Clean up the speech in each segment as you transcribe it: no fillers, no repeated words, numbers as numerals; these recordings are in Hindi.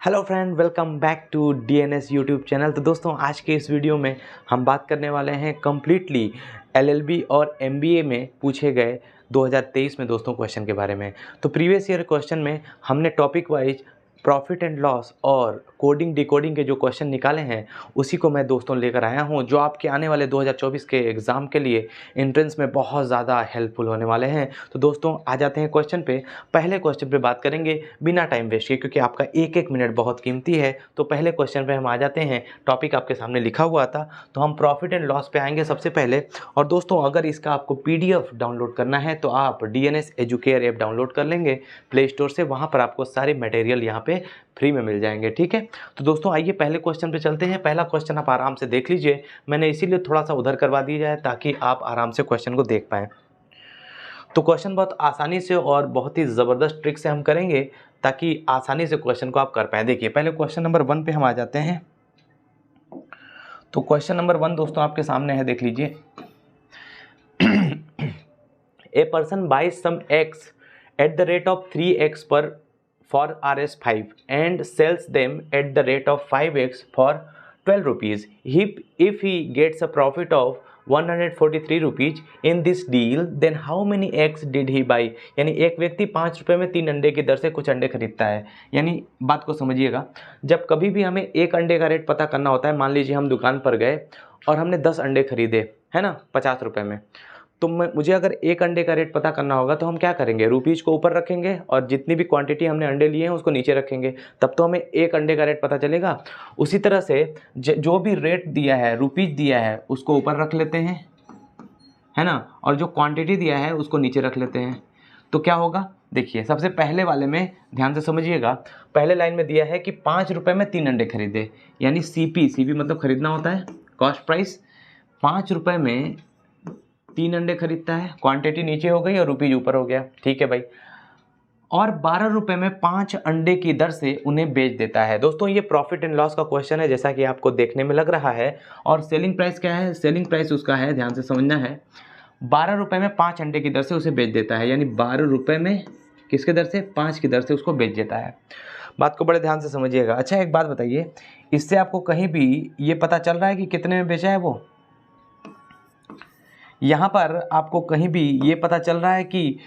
Hello friend, welcome back to DNS YouTube channel. तो दोस्तों, आज के इस वीडियो में हम बात करने वाले हैं कम्प्लीटली एलएलबी और एमबीए में पूछे गए 2023 में दोस्तों क्वेश्चन के बारे में। तो प्रीवियस ईयर क्वेश्चन में हमने topic wise profit and loss और कोडिंग डिकोडिंग के जो क्वेश्चन निकाले हैं उसी को मैं दोस्तों लेकर आया हूं, जो आपके आने वाले 2024 के एग्ज़ाम के लिए एंट्रेंस में बहुत ज़्यादा हेल्पफुल होने वाले हैं। तो दोस्तों आ जाते हैं क्वेश्चन पे। पहले क्वेश्चन पे बात करेंगे बिना टाइम वेस्ट किए, क्योंकि आपका एक एक मिनट बहुत कीमती है। तो पहले क्वेश्चन पे हम आ जाते हैं। टॉपिक आपके सामने लिखा हुआ था, तो हम प्रॉफिट एंड लॉस पे आएंगे सबसे पहले। और दोस्तों, अगर इसका आपको PDF डाउनलोड करना है तो आप DNS एजुकेयर ऐप डाउनलोड कर लेंगे प्ले स्टोर से। वहाँ पर आपको सारे मटेरियल यहाँ पे फ्री में मिल जाएंगे, ठीक है। तो दोस्तों आइए पहले क्वेश्चन पे चलते हैं। पहला क्वेश्चन आप आराम से देख लीजिए, मैंने इसीलिए थोड़ा सा उधर करवा दिया जाए ताकि आप आराम से क्वेश्चन को देख पाएँ। तो क्वेश्चन बहुत आसानी से और बहुत ही ज़बरदस्त ट्रिक से हम करेंगे ताकि आसानी से क्वेश्चन को आप कर पाएँ। देखिए, पहले क्वेश्चन नंबर 1 पे हम आ जाते हैं। तो क्वेश्चन नंबर 1 दोस्तों आपके सामने है, देख लीजिए। A person buys some X at the rate of 3x per for RS5 and sells them at the rate of 5x for 12 rupees. If he gets a profit of 143 rupees in this deal, then how many eggs did he buy? यानी एक व्यक्ति 5 रुपये में 3 अंडे की दर से कुछ अंडे खरीदता है। यानी बात को समझिएगा, जब कभी भी हमें एक अंडे का रेट पता करना होता है, मान लीजिए हम दुकान पर गए और हमने 10 अंडे खरीदे, है ना, 50 रुपये में। तो मुझे अगर एक अंडे का रेट पता करना होगा तो हम क्या करेंगे, रुपीज़ को ऊपर रखेंगे और जितनी भी क्वांटिटी हमने अंडे लिए हैं उसको नीचे रखेंगे, तब तो हमें एक अंडे का रेट पता चलेगा। उसी तरह से जो भी रेट दिया है, रुपीज़ दिया है, उसको ऊपर रख लेते हैं, है ना, और जो क्वांटिटी दिया है उसको नीचे रख लेते हैं। तो क्या होगा, देखिए सबसे पहले वाले में ध्यान से समझिएगा। पहले लाइन में दिया है कि 5 रुपये में 3 अंडे खरीदे, यानी CP मतलब खरीदना होता है, कॉस्ट प्राइस। 5 रुपये में 3 अंडे खरीदता है, क्वांटिटी नीचे हो गई और रुपीज ऊपर हो गया, ठीक है भाई। और 12 रुपये में 5 अंडे की दर से उन्हें बेच देता है। दोस्तों ये प्रॉफिट एंड लॉस का क्वेश्चन है, जैसा कि आपको देखने में लग रहा है। और सेलिंग प्राइस क्या है, सेलिंग प्राइस उसका है, ध्यान से समझना है, 12 रुपये में 5 अंडे की दर से उसे बेच देता है। यानी 12 रुपये में किसके दर से, 5 की दर से उसको बेच देता है। बात को बड़े ध्यान से समझिएगा। अच्छा एक बात बताइए, इससे आपको कहीं भी ये पता चल रहा है कि कितने में बेचा है वो? यहाँ पर आपको कहीं भी ये पता चल रहा है कि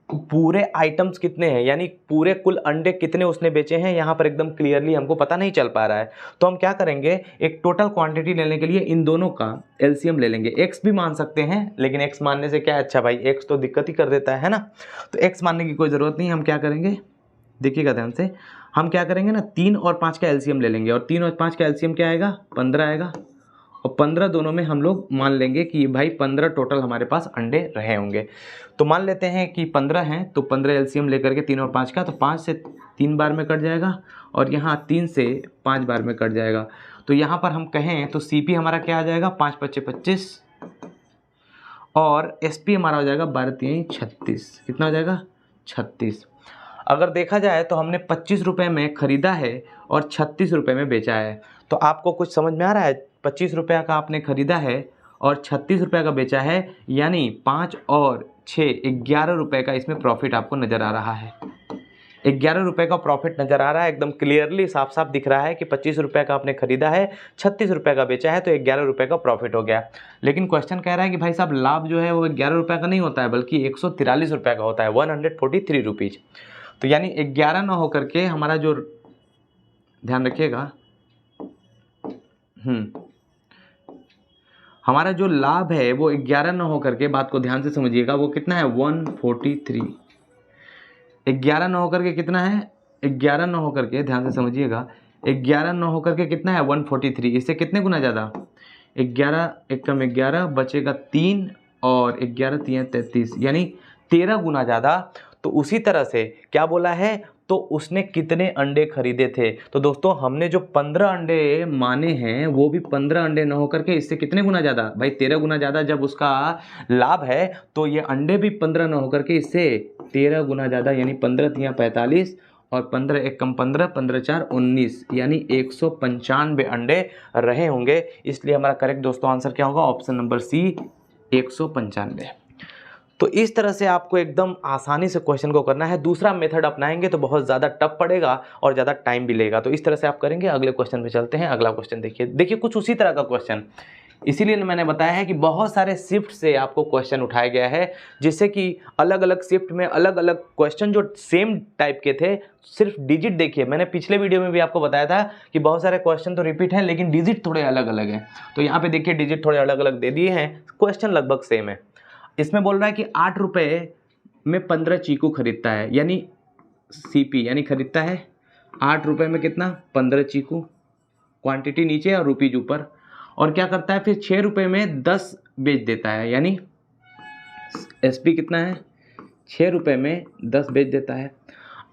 पूरे आइटम्स कितने हैं, यानी पूरे कुल अंडे कितने उसने बेचे हैं, यहाँ पर एकदम क्लियरली हमको पता नहीं चल पा रहा है। तो हम क्या करेंगे, एक टोटल क्वांटिटी लेने के लिए इन दोनों का LCM ले लेंगे। x भी मान सकते हैं, लेकिन x मानने से क्या है, अच्छा भाई x तो दिक्कत ही कर देता है ना, तो x मानने की कोई ज़रूरत नहीं। हम क्या करेंगे, देखिएगा ध्यान से, हम क्या करेंगे ना, 3 और 5 का LCM ले लेंगे। और 3 और 5 का LCM क्या आएगा, 15 आएगा। और 15 दोनों में हम लोग मान लेंगे कि भाई 15 टोटल हमारे पास अंडे रहे होंगे। तो मान लेते हैं कि 15 हैं, तो 15 LCM लेकर के 3 और 5 का, तो 5 से 3 बार में कट जाएगा और यहाँ 3 से 5 बार में कट जाएगा। तो यहाँ पर हम कहें तो CP हमारा क्या आ जाएगा, 5 × 5 = 25 और SP हमारा हो जाएगा 12 × 3 = 36। कितना हो जाएगा, 36। अगर देखा जाए तो हमने 25 रुपये में ख़रीदा है और 36 रुपये में बेचा है। तो आपको कुछ समझ में आ रहा है, 25 रुपये का आपने ख़रीदा है और 36 रुपये का बेचा है, यानी 5 और 6 11 रुपये का इसमें प्रॉफिट आपको नज़र आ रहा है। 11 रुपये का प्रॉफिट नज़र आ रहा है, एकदम क्लियरली साफ साफ दिख रहा है कि 25 रुपये का आपने ख़रीदा है, 36 रुपये का बेचा है, तो 11 रुपये का प्रॉफिट हो गया। लेकिन क्वेश्चन कह रहा है कि भाई साहब लाभ जो है वो 11 रुपये का नहीं होता है, बल्कि 143 रुपये का होता है, 143 रुपीज़। तो यानी 11 ना हो करके हमारा जो, ध्यान रखिएगा, हमारा जो लाभ है वो 11 ना हो करके, बात को ध्यान से समझिएगा, वो कितना है, 143। 11 ना हो करके कितना है, 11 ना हो करके, ध्यान से समझिएगा, 11 ना हो करके कितना है, 143। इससे कितने गुना ज़्यादा, 11 × 11 बचेगा 3 और 11 × 3 = 33, यानी 13 गुना ज़्यादा। तो उसी तरह से क्या बोला है, तो उसने कितने अंडे खरीदे थे। तो दोस्तों हमने जो 15 अंडे माने हैं वो भी 15 अंडे न होकर के इससे कितने गुना ज़्यादा, भाई 13 गुना ज़्यादा जब उसका लाभ है, तो ये अंडे भी 15 न होकर के इससे 13 गुना ज़्यादा, यानी 15 × 3 = 45 और 15 × 1 = 15, 15 × 4 = 19, यानी 195 अंडे रहे होंगे। इसलिए हमारा करेक्ट दोस्तों आंसर क्या होगा, ऑप्शन नंबर C, 195। तो इस तरह से आपको एकदम आसानी से क्वेश्चन को करना है। दूसरा मेथड अपनाएंगे तो बहुत ज़्यादा टफ पड़ेगा और ज़्यादा टाइम भी लेगा। तो इस तरह से आप करेंगे। अगले क्वेश्चन पे चलते हैं। अगला क्वेश्चन देखिए कुछ उसी तरह का क्वेश्चन, इसीलिए मैंने बताया है कि बहुत सारे शिफ्ट से आपको क्वेश्चन उठाया गया है, जिससे कि अलग अलग शिफ्ट में अलग अलग क्वेश्चन जो सेम टाइप के थे, सिर्फ डिजिट देखिए। मैंने पिछले वीडियो में भी आपको बताया था कि बहुत सारे क्वेश्चन तो रिपीट हैं लेकिन डिजिट थोड़े अलग अलग हैं। तो यहाँ पे देखिए डिजिट थोड़े अलग अलग दे दिए हैं, क्वेश्चन लगभग सेम है। इसमें बोल रहा है कि 8 रुपये में 15 चीकू खरीदता है, यानी CP यानी खरीदता है 8 रुपये में कितना, 15 चीकू। क्वांटिटी नीचे और रुपीज ऊपर। और क्या करता है फिर 6 रुपये में 10 बेच देता है, यानी SP कितना है, 6 रुपये में 10 बेच देता है।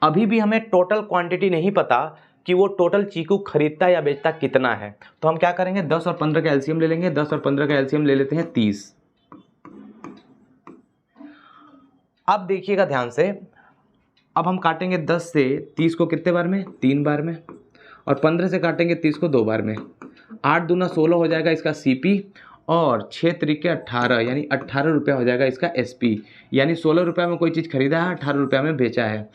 अभी भी हमें टोटल क्वांटिटी नहीं पता कि वो टोटल चीकू खरीदता या बेचता कितना है। तो हम क्या करेंगे, 10 और 15 का एलसीएम ले लेंगे। 10 और 15 का एलसीएम ले लेते हैं 30। अब देखिएगा ध्यान से, अब हम काटेंगे 10 से 30 को कितने बार में, 3 बार में। और 15 से काटेंगे 30 को 2 बार में। 8 दूना 16 हो जाएगा इसका CP, और 6 तरीके 18 यानी 18 रुपया हो जाएगा इसका SP। यानी 16 रुपये में कोई चीज़ खरीदा है, 18 रुपये में बेचा है।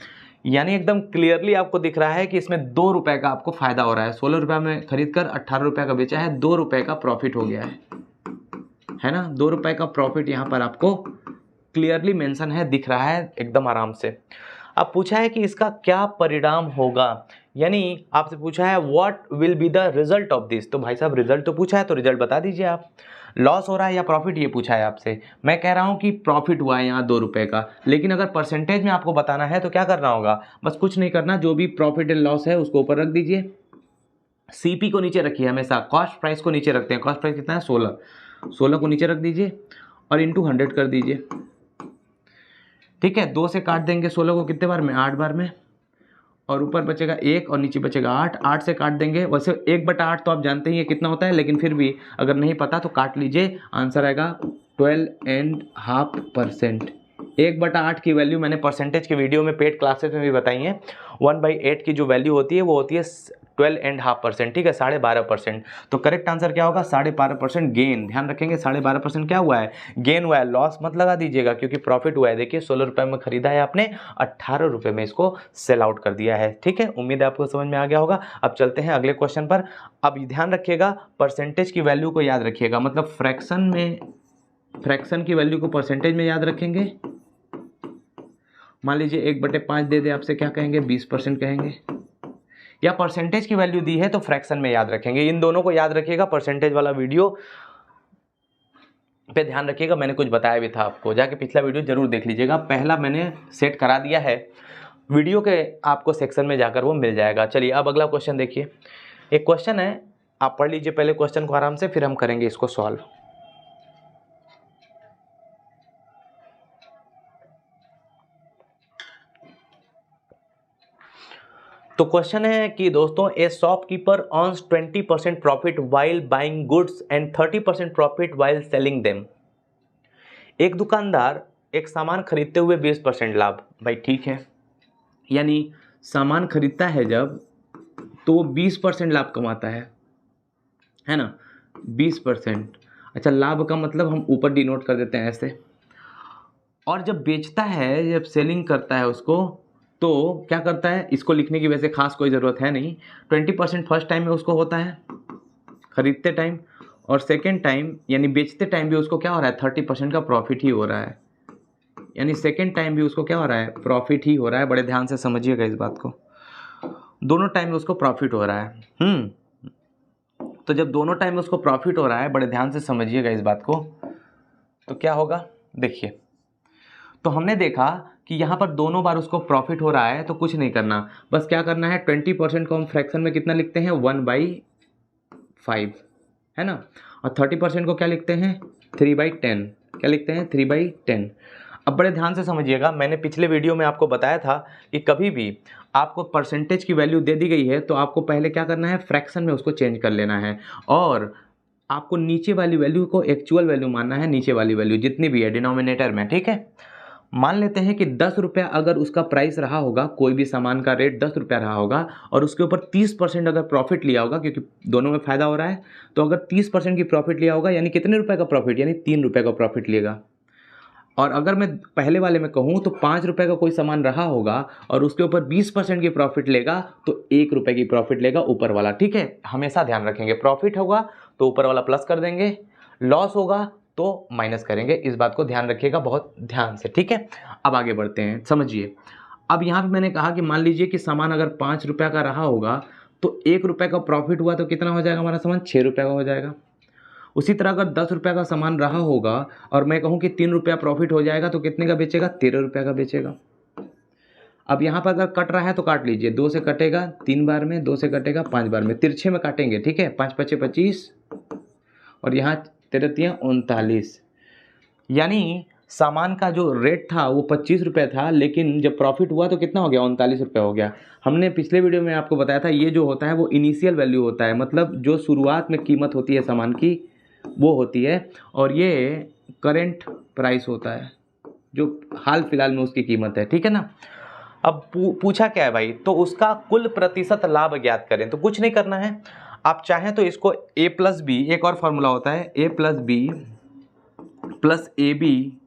यानी एकदम क्लियरली आपको दिख रहा है कि इसमें 2 रुपये का आपको फ़ायदा हो रहा है। 16 रुपये में खरीद कर 18 रुपये का बेचा है, 2 रुपये का प्रॉफिट हो गया है ना। 2 रुपये का प्रॉफिट यहाँ पर आपको क्लियरली मेंशन है, दिख रहा है एकदम आराम से। अब पूछा है कि इसका क्या परिणाम होगा, यानी आपसे पूछा है what will be the result of this. तो भाई साहब रिजल्ट तो पूछा है, तो रिजल्ट बता दीजिए आप। लॉस हो रहा है या प्रॉफिट, ये पूछा है आपसे। मैं कह रहा हूँ कि प्रॉफिट हुआ है यहाँ 2 रुपये का, लेकिन अगर परसेंटेज में आपको बताना है तो क्या करना होगा, बस कुछ नहीं करना, जो भी प्रॉफिट एंड लॉस है उसको ऊपर रख दीजिए। CP को नीचे रखिए, हमेशा कॉस्ट प्राइस को नीचे रखते हैं। कॉस्ट प्राइस कितना है, 16 को नीचे रख दीजिए और इंटू 100 कर दीजिए। ठीक है, 2 से काट देंगे 16 को कितने बार में, 8 बार में। और ऊपर बचेगा 1 और नीचे बचेगा 8। 8 से काट देंगे, वैसे 1/8 तो आप जानते ही है कितना होता है, लेकिन फिर भी अगर नहीं पता तो काट लीजिए। आंसर आएगा 12.5%। 1/8 की वैल्यू मैंने परसेंटेज की वीडियो में पेड क्लासेस में भी बताई है। 1/8 की जो वैल्यू होती है वो होती है 12.5%। ठीक है, 12.5%। तो करेक्ट आंसर क्या होगा, 12.5% गेन। ध्यान रखेंगे 12.5% क्या हुआ है, गेन हुआ है। लॉस मत लगा दीजिएगा क्योंकि प्रॉफिट हुआ है। देखिए 16 रुपये में खरीदा है आपने, 18 रुपये में इसको सेल आउट कर दिया है। ठीक है, उम्मीद है आपको समझ में आ गया होगा। अब चलते हैं अगले क्वेश्चन पर। अब ध्यान रखिएगा, परसेंटेज की वैल्यू को याद रखिएगा, मतलब फ्रैक्शन की वैल्यू को परसेंटेज में याद रखेंगे। मान लीजिए 1/5 दे दे आपसे, क्या कहेंगे, 20% कहेंगे। या परसेंटेज की वैल्यू दी है तो फ्रैक्शन में याद रखेंगे। इन दोनों को याद रखिएगा। परसेंटेज वाला वीडियो पे ध्यान रखिएगा, मैंने कुछ बताया भी था आपको, जाके पिछला वीडियो जरूर देख लीजिएगा। पहला मैंने सेट करा दिया है वीडियो के, आपको सेक्शन में जाकर वो मिल जाएगा। चलिए अब अगला क्वेश्चन देखिए। एक क्वेश्चन है, आप पढ़ लीजिए पहले क्वेश्चन को आराम से, फिर हम करेंगे इसको सॉल्व। तो क्वेश्चन है कि दोस्तों, ए shopkeeper earns 20% profit while buying goods and 30% profit while selling them. एक दुकानदार एक सामान खरीदते हुए 20% लाभ। भाई ठीक है, यानी सामान खरीदता है जब, तो वो 20% लाभ कमाता है ना, 20%। अच्छा, लाभ का मतलब हम ऊपर डिनोट कर देते हैं ऐसे। और जब बेचता है, जब सेलिंग करता है उसको, तो क्या करता है, इसको लिखने की वैसे खास कोई ज़रूरत है नहीं। 20% फर्स्ट टाइम में उसको होता है खरीदते टाइम, और सेकेंड टाइम यानी बेचते टाइम भी उसको क्या हो रहा है, 30% का प्रॉफिट ही हो रहा है। यानी सेकेंड टाइम भी उसको क्या हो रहा है, प्रॉफिट ही हो रहा है। बड़े ध्यान से समझिएगा इस बात को, दोनों टाइम में उसको प्रॉफिट हो रहा है। तो जब दोनों टाइम में उसको प्रॉफिट हो रहा है, बड़े ध्यान से समझिएगा इस बात को, तो क्या होगा देखिए। तो हमने देखा कि यहाँ पर दोनों बार उसको प्रॉफिट हो रहा है, तो कुछ नहीं करना, बस क्या करना है, 20% को हम फ्रैक्शन में कितना लिखते हैं, 1/5 है ना। और 30% को क्या लिखते हैं, 3/10। क्या लिखते हैं, 3/10। अब बड़े ध्यान से समझिएगा, मैंने पिछले वीडियो में आपको बताया था कि कभी भी आपको परसेंटेज की वैल्यू दे दी गई है तो आपको पहले क्या करना है, फ्रैक्शन में उसको चेंज कर लेना है, और आपको नीचे वाली वैल्यू को एक्चुअल वैल्यू मानना है, नीचे वाली वैल्यू जितनी भी है डिनोमिनेटर में। ठीक है, मान लेते हैं कि 10 रुपया अगर उसका प्राइस रहा होगा, कोई भी सामान का रेट 10 रुपया रहा होगा, और उसके ऊपर 30% अगर प्रॉफिट लिया होगा, क्योंकि दोनों में फ़ायदा हो रहा है, तो अगर 30% की प्रॉफिट लिया होगा, यानी कितने रुपए का प्रॉफिट, यानी 3 रुपये का प्रॉफिट लेगा। और अगर मैं पहले वाले में कहूँ तो 5 रुपये का कोई सामान रहा होगा और उसके ऊपर 20% की प्रॉफिट लेगा तो 1 रुपये की प्रॉफिट लेगा ऊपर वाला। ठीक है, हमेशा ध्यान रखेंगे, प्रॉफिट होगा तो ऊपर वाला प्लस कर देंगे, लॉस होगा तो माइनस करेंगे। इस बात को ध्यान रखिएगा बहुत ध्यान से। ठीक है, अब आगे बढ़ते हैं, समझिए। अब यहाँ पे मैंने कहा कि मान लीजिए कि सामान अगर 5 रुपये का रहा होगा तो 1 रुपये का प्रॉफिट हुआ तो कितना हो जाएगा हमारा सामान, 6 रुपये का हो जाएगा। उसी तरह अगर 10 रुपये का सामान रहा होगा और मैं कहूँ कि 3 रुपया प्रॉफिट हो जाएगा तो कितने का बेचेगा, 13 रुपये का बेचेगा। अब यहाँ पर अगर कट रहा है तो काट लीजिए, 2 से कटेगा 3 बार में, 2 से कटेगा 5 बार में, तिरछे में काटेंगे। ठीक है, 5 पचे 25 और यहाँ 13 तियां 39, यानी सामान का जो रेट था वो 25 रुपये था, लेकिन जब प्रॉफिट हुआ तो कितना हो गया, 39 रुपये हो गया। हमने पिछले वीडियो में आपको बताया था ये जो होता है वो इनिशियल वैल्यू होता है, मतलब जो शुरुआत में कीमत होती है सामान की वो होती है, और ये करेंट प्राइस होता है जो हाल फिलहाल में उसकी कीमत है। ठीक है ना। अब पूछा क्या है भाई, तो उसका कुल प्रतिशत लाभ ज्ञात करें। तो कुछ नहीं करना है, आप चाहें तो इसको a प्लस बी, एक और फॉर्मूला होता है a plus B plus A B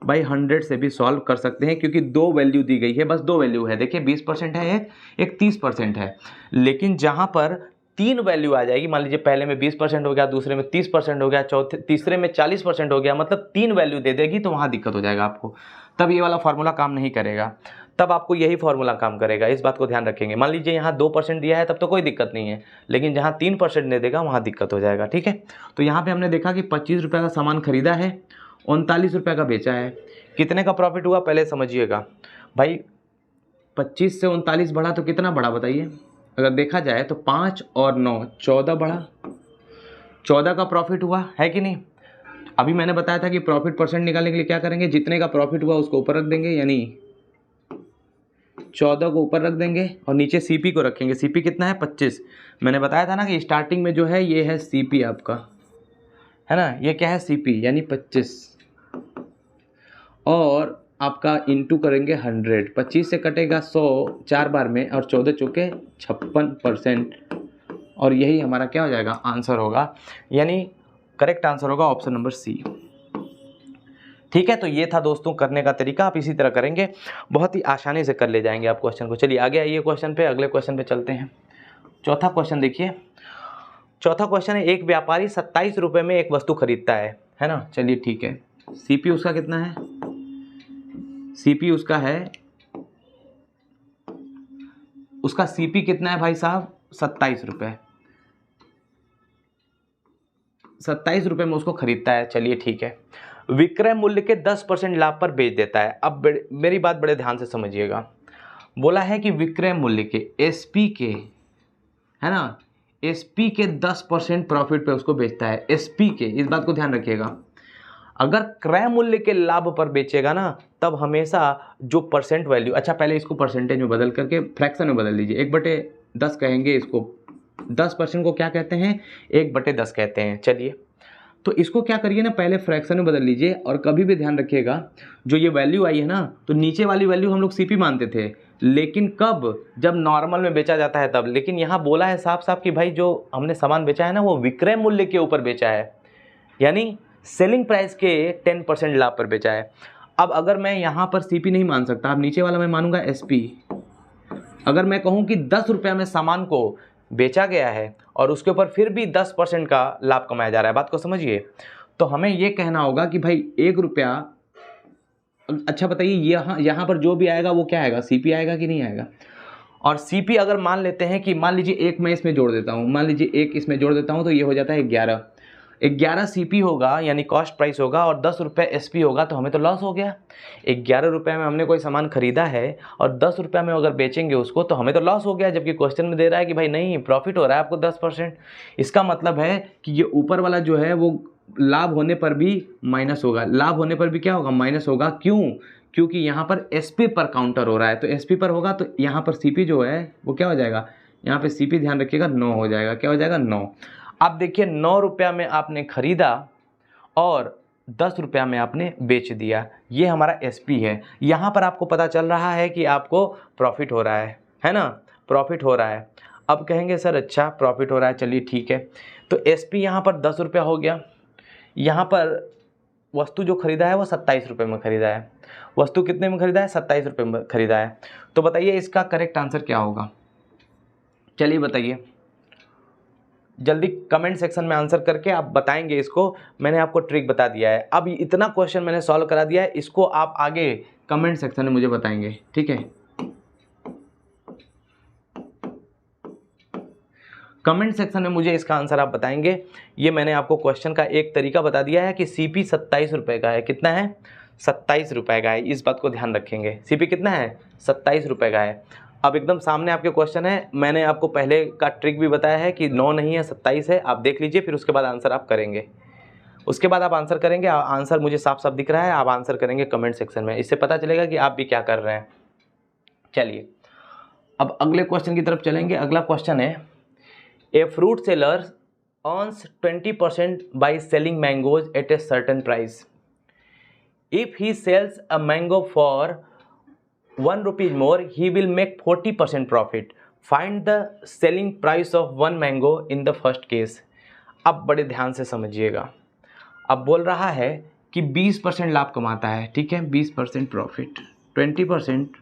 by 100 से भी सॉल्व कर सकते हैं, क्योंकि 2 वैल्यू दी गई है, बस 2 वैल्यू है। देखिए 20% है एक 30% है, लेकिन जहाँ पर 3 वैल्यू आ जाएगी, मान लीजिए पहले में 20% हो गया, दूसरे में 30% हो गया, तीसरे में 40% हो गया, मतलब 3 वैल्यू दे देगी तो वहाँ दिक्कत हो जाएगा आपको, तब ये वाला फार्मूला काम नहीं करेगा, तब आपको यही फार्मूला काम करेगा। इस बात को ध्यान रखेंगे। मान लीजिए यहाँ 2% दिया है तब तो कोई दिक्कत नहीं है, लेकिन जहाँ 3% दे देगा वहाँ दिक्कत हो जाएगा। ठीक है, तो यहाँ पे हमने देखा कि 25 रुपये का सामान खरीदा है, 39 रुपये का बेचा है, कितने का प्रॉफिट हुआ पहले समझिएगा भाई। 25 से 39 बढ़ा तो कितना बढ़ा बताइए, अगर देखा जाए तो 5 और 9 14 बढ़ा, 14 का प्रॉफिट हुआ है कि नहीं। अभी मैंने बताया था कि प्रॉफिट परसेंट निकालने के लिए क्या करेंगे, जितने का प्रॉफिट हुआ उसको ऊपर रख देंगे, यानी 14 को ऊपर रख देंगे और नीचे सीपी को रखेंगे। सीपी कितना है, 25। मैंने बताया था ना कि स्टार्टिंग में जो है ये है सीपी आपका, है ना, ये क्या है सीपी यानी 25, और आपका इंटू करेंगे 100, 25 से कटेगा 100 4 बार में, और 14 चौके 56%, और यही हमारा क्या हो जाएगा, आंसर होगा, यानी करेक्ट आंसर होगा ऑप्शन नंबर सी। ठीक है, तो ये था दोस्तों करने का तरीका, आप इसी तरह करेंगे, बहुत ही आसानी से कर ले जाएंगे आप क्वेश्चन को। चलिए आगे आइए क्वेश्चन पे, अगले क्वेश्चन पे चलते हैं। चौथा क्वेश्चन देखिए, चौथा क्वेश्चन है, एक व्यापारी 27 रुपये में एक वस्तु खरीदता है ना। चलिए ठीक है, सीपी उसका कितना है, सीपी उसका है, उसका सीपी कितना है भाई साहब, 27 रुपये, 27 रुपये में उसको खरीदता है। चलिए ठीक है, विक्रय मूल्य के 10% लाभ पर बेच देता है। अब मेरी बात बड़े ध्यान से समझिएगा, बोला है कि विक्रय मूल्य के एसपी के, है ना, एसपी के 10% प्रॉफिट पे उसको बेचता है, एसपी के, इस बात को ध्यान रखिएगा। अगर क्रय मूल्य के लाभ पर बेचेगा ना, तब हमेशा जो परसेंट वैल्यू, अच्छा पहले इसको परसेंटेज में बदल करके फ्रैक्शन में बदल दीजिए, 1/10 कहेंगे इसको, 10% को क्या कहते हैं, 1/10 कहते हैं। चलिए तो इसको क्या करिए ना, पहले फ्रैक्शन में बदल लीजिए, और कभी भी ध्यान रखिएगा जो ये वैल्यू आई है ना, तो नीचे वाली वैल्यू हम लोग सीपी मानते थे, लेकिन कब, जब नॉर्मल में बेचा जाता है तब। लेकिन यहाँ बोला है साफ साफ कि भाई जो हमने सामान बेचा है ना वो विक्रय मूल्य के ऊपर बेचा है, यानी सेलिंग प्राइस के 10% लाभ पर बेचा है। अब अगर मैं यहाँ पर सीपी नहीं मान सकता, अब नीचे वाला मैं मानूंगा एसपी। अगर मैं कहूँ कि 10 रुपये में सामान को बेचा गया है और उसके ऊपर फिर भी 10% का लाभ कमाया जा रहा है, बात को समझिए, तो हमें ये कहना होगा कि भाई 1 रुपया, अच्छा बताइए यहाँ पर जो भी आएगा वो क्या आएगा, सीपी आएगा कि नहीं आएगा। और सीपी अगर मान लेते हैं कि मान लीजिए एक मैं इसमें जोड़ देता हूँ, मान लीजिए एक इसमें जोड़ देता हूँ, तो ये हो जाता है 11 सीपी होगा, यानी कॉस्ट प्राइस होगा, और 10 रुपये एसपी होगा, तो हमें तो लॉस हो गया। 11 रुपये में हमने कोई सामान खरीदा है और 10 रुपये में अगर बेचेंगे उसको तो हमें तो लॉस हो गया, जबकि क्वेश्चन में दे रहा है कि भाई नहीं प्रॉफिट हो रहा है आपको 10%। इसका मतलब है कि ये ऊपर वाला जो है वो लाभ होने पर भी माइनस होगा, लाभ होने पर भी क्या होगा, माइनस होगा। क्यों, क्योंकि यहाँ पर एसपी पर काउंटर हो रहा है, तो एसपी पर होगा तो यहाँ पर सीपी जो है वो क्या हो जाएगा, यहाँ पे सीपी ध्यान रखिएगा 9 हो जाएगा, क्या हो जाएगा 9। अब देखिए 9 रुपया में आपने खरीदा और 10 रुपया में आपने बेच दिया, ये हमारा एसपी है। यहाँ पर आपको पता चल रहा है कि आपको प्रॉफिट हो रहा है ना, प्रॉफिट हो रहा है। अब कहेंगे सर अच्छा प्रॉफिट हो रहा है, चलिए ठीक है, तो एसपी यहाँ पर 10 रुपया हो गया, यहाँ पर वस्तु जो खरीदा है वो 27 रुपये में खरीदा है। वस्तु कितने में खरीदा है? 27 रुपये में खरीदा है। तो बताइए इसका करेक्ट आंसर क्या होगा? चलिए बताइए, जल्दी कमेंट सेक्शन में आंसर करके आप बताएंगे इसको। मैंने आपको ट्रिक बता दिया है, अब इतना क्वेश्चन मैंने सॉल्व करा दिया है, इसको आप आगे कमेंट सेक्शन में मुझे बताएंगे, ठीक है? कमेंट सेक्शन में मुझे इसका आंसर आप बताएंगे। ये मैंने आपको क्वेश्चन का एक तरीका बता दिया है कि सीपी 27 रुपये का है। कितना है? 27 रुपये का है। इस बात को ध्यान रखेंगे, सीपी कितना है? 27 रुपये का है। अब एकदम सामने आपके क्वेश्चन है, मैंने आपको पहले का ट्रिक भी बताया है कि 9 नहीं है 27 है। आप देख लीजिए, फिर उसके बाद आंसर आप करेंगे। उसके बाद आप आंसर करेंगे, आंसर मुझे साफ साफ दिख रहा है, आप आंसर करेंगे कमेंट सेक्शन में। इससे पता चलेगा कि आप भी क्या कर रहे हैं। चलिए अब अगले क्वेश्चन की तरफ चलेंगे। अगला क्वेश्चन है, a fruit seller earns 20% by selling mangoes at a certain price. If he sells a mango for 1 rupee more, he will make 40% profit. Find the selling price of one mango in the first case. अब बड़े ध्यान से समझिएगा। अब बोल रहा है कि 20% लाभ कमाता है, ठीक है? 20% प्रॉफिट, 20%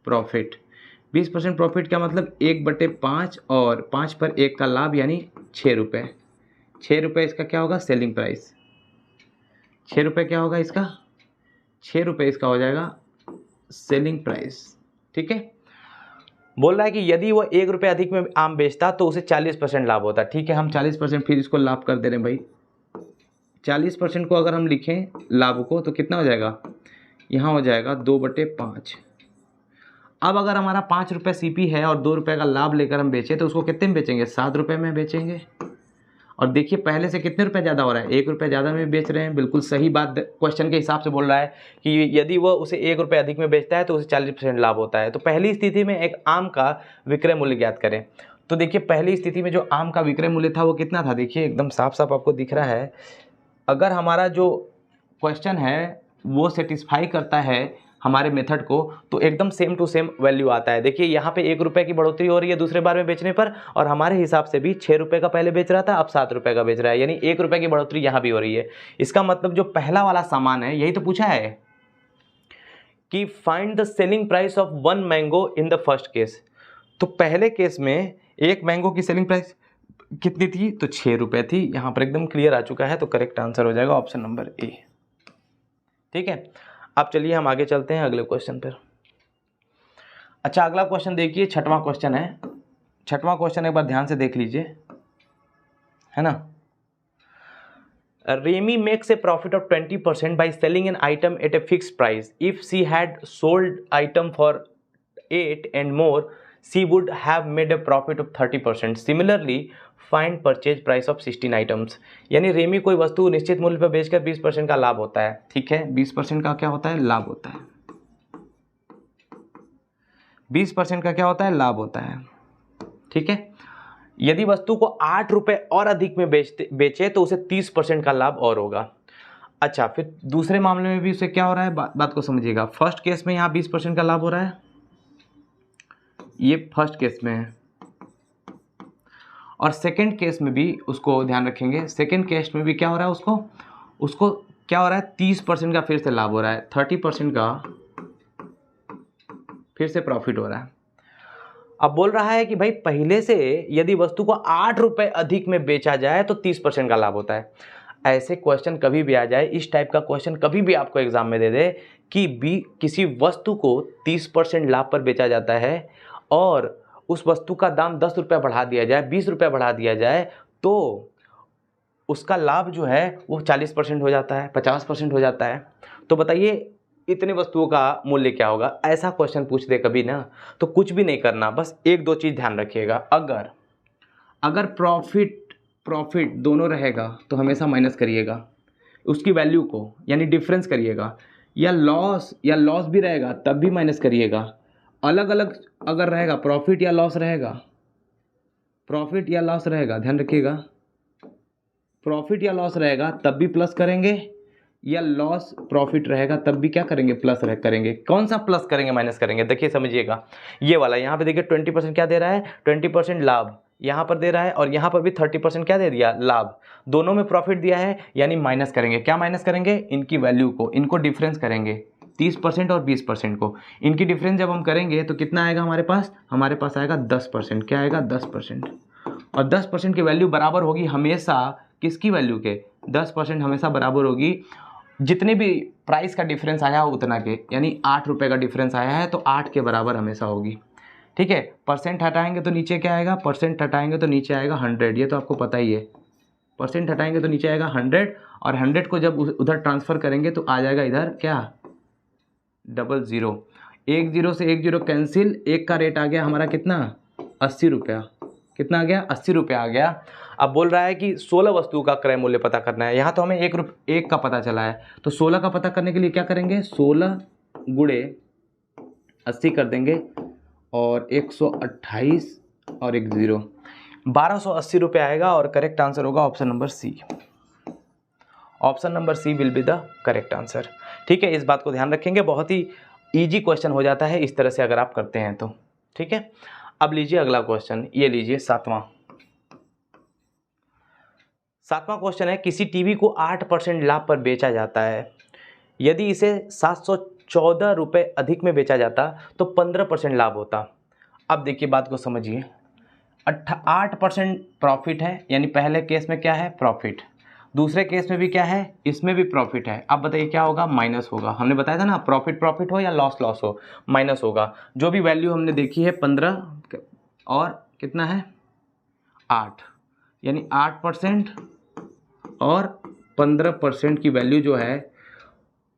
प्रॉफिट। 20% प्रॉफिट का मतलब 1/5 और 5 पर 1 का लाभ, यानी 6 रुपये। 6 रुपये इसका क्या होगा? Selling price. 6 रुपये क्या होगा इसका? 6 रुपये इसका हो जाएगा सेलिंग प्राइस, ठीक है? बोल रहा है कि यदि वो 1 रुपये अधिक में आम बेचता तो उसे 40% लाभ होता, ठीक है? हम 40% फिर इसको लाभ कर दे रहे हैं भाई। 40% को अगर हम लिखें लाभ को तो कितना हो जाएगा? यहाँ हो जाएगा 2/5। अब अगर हमारा 5 रुपये सीपी है और 2 रुपये का लाभ लेकर हम बेचें तो उसको कितने में बेचेंगे? 7 रुपये में बेचेंगे। और देखिए पहले से कितने रुपए ज़्यादा हो रहा है? 1 रुपये ज़्यादा में बेच रहे हैं। बिल्कुल सही बात क्वेश्चन के हिसाब से बोल रहा है कि यदि वो उसे 1 रुपये अधिक में बेचता है तो उसे 40% लाभ होता है। तो पहली स्थिति में एक आम का विक्रय मूल्य ज्ञात करें। तो देखिए पहली स्थिति में जो आम का विक्रय मूल्य था वो कितना था? देखिए एकदम साफ साफ आपको दिख रहा है। अगर हमारा जो क्वेश्चन है वो सेटिस्फाई करता है हमारे मेथड को तो एकदम सेम टू सेम वैल्यू आता है। देखिए यहाँ पे 1 रुपये की बढ़ोतरी हो रही है दूसरे बार में बेचने पर, और हमारे हिसाब से भी 6 रुपये का पहले बेच रहा था, अब 7 रुपये का बेच रहा है, यानी 1 रुपये की बढ़ोतरी यहाँ भी हो रही है। इसका मतलब जो पहला वाला सामान है, यही तो पूछा है कि find the selling price of 1 mango in the first case. तो पहले केस में 1 मैंगो की सेलिंग प्राइस कितनी थी? तो 6 रुपये थी। यहाँ पर एकदम क्लियर आ चुका है, तो करेक्ट आंसर हो जाएगा ऑप्शन नंबर ए, ठीक है? अब चलिए हम आगे चलते हैं अगले क्वेश्चन पर। अच्छा अगला क्वेश्चन देखिए, 6वां क्वेश्चन है। 6वां क्वेश्चन एक बार ध्यान से देख लीजिए, है ना? Remy makes a profit of 20% by selling an item at a fixed price. If she had sold item for 8 and more, she would have made a profit of 30%. Similarly find purchase price of 16 items. यानी रेमी कोई वस्तु निश्चित मूल्य पर बेचकर 20% का लाभ होता है, ठीक है? 20% का क्या होता है? लाभ होता है। 20% का क्या होता है? लाभ होता है, ठीक है? यदि वस्तु को 8 रुपये और अधिक में बेचे तो उसे 30% का लाभ और होगा। अच्छा फिर दूसरे मामले में भी उसे क्या हो रहा है? बात को समझिएगा। फर्स्ट केस में यहाँ 20% का लाभ हो रहा है, ये फर्स्ट केस में है, और सेकंड केस में भी उसको ध्यान रखेंगे। सेकंड केस में भी क्या हो रहा है? उसको क्या हो रहा है? 30% का फिर से लाभ हो रहा है, 30% का फिर से प्रॉफिट हो रहा है। अब बोल रहा है कि भाई पहले से यदि वस्तु को 8 रुपये अधिक में बेचा जाए तो 30% का लाभ होता है। ऐसे क्वेश्चन कभी भी आ जाए, इस टाइप का क्वेश्चन कभी भी आपको एग्जाम में दे दे कि किसी वस्तु को 30% लाभ पर बेचा जाता है और उस वस्तु का दाम 10 रुपये बढ़ा दिया जाए, 20 रुपये बढ़ा दिया जाए, तो उसका लाभ जो है वो 40% हो जाता है, 50% हो जाता है। तो बताइए इतने वस्तुओं का मूल्य क्या होगा? ऐसा क्वेश्चन पूछ दे कभी ना, तो कुछ भी नहीं करना, बस 1-2 चीज़ ध्यान रखिएगा। अगर प्रॉफिट दोनों रहेगा तो हमेशा माइनस करिएगा उसकी वैल्यू को, यानी डिफरेंस करिएगा, या लॉस भी रहेगा तब भी माइनस करिएगा। अलग अलग अगर रहेगा, प्रॉफिट या लॉस रहेगा, ध्यान रखिएगा। प्रॉफिट या लॉस रहेगा तब भी प्लस करेंगे, या लॉस प्रॉफिट रहेगा तब भी क्या करेंगे? प्लस करेंगे। कौन सा प्लस करेंगे माइनस करेंगे? देखिए समझिएगा, ये वाला यहाँ पे देखिए 20% क्या दे रहा है? 20% लाभ, यहाँ पर दे रहा है और यहाँ पर भी 30% क्या दे दिया, लाभ। दोनों में प्रॉफिट दिया है, यानी माइनस करेंगे। क्या माइनस करेंगे, इनकी वैल्यू को, इनको डिफरेंस करेंगे 30% और 20% को। इनकी डिफरेंस जब हम करेंगे तो कितना आएगा हमारे पास आएगा 10%। क्या आएगा, 10%। और 10% की वैल्यू बराबर होगी हमेशा किसकी वैल्यू के, 10% हमेशा बराबर होगी जितने भी प्राइस का डिफरेंस आया हो उतना के, यानी 8 रुपये का डिफरेंस आया है तो 8 के बराबर हमेशा होगी। ठीक है, परसेंट हटाएंगे तो नीचे क्या आएगा, परसेंट हटाएंगे तो नीचे आएगा 100, ये तो आपको पता ही है। परसेंट हटाएंगे तो नीचे आएगा 100 और 100 को जब उधर ट्रांसफ़र करेंगे तो आ जाएगा इधर क्या, 00। 1 0 से 1 0 कैंसिल, एक का रेट आ गया हमारा कितना, 80 रुपया। कितना आ गया, 80 रुपया आ गया। अब बोल रहा है कि 16 वस्तुओं का क्रय मूल्य पता करना है। यहाँ तो हमें एक का पता चला है, तो 16 का पता करने के लिए क्या करेंगे, 16 गुणे 80 कर देंगे और 128 और 1 0, 1280 रुपये आएगा और करेक्ट आंसर होगा option number C. Option number C will be the correct answer. ठीक है, इस बात को ध्यान रखेंगे, बहुत ही ईजी क्वेश्चन हो जाता है इस तरह से अगर आप करते हैं तो। ठीक है, अब लीजिए अगला क्वेश्चन, ये लीजिए सातवां क्वेश्चन है, किसी टीवी को 8% लाभ पर बेचा जाता है। यदि इसे 714 रुपये अधिक में बेचा जाता तो 15% लाभ होता। अब देखिए बात को समझिए, 8% प्रॉफिट है, यानी पहले केस में क्या है, प्रॉफिट। दूसरे केस में भी क्या है, इसमें भी प्रॉफिट है। अब बताइए क्या होगा, माइनस होगा। हमने बताया था ना, प्रॉफिट हो या लॉस हो, माइनस होगा। जो भी वैल्यू हमने देखी है 15 और कितना है 8, यानी 8% और 15% की वैल्यू जो है,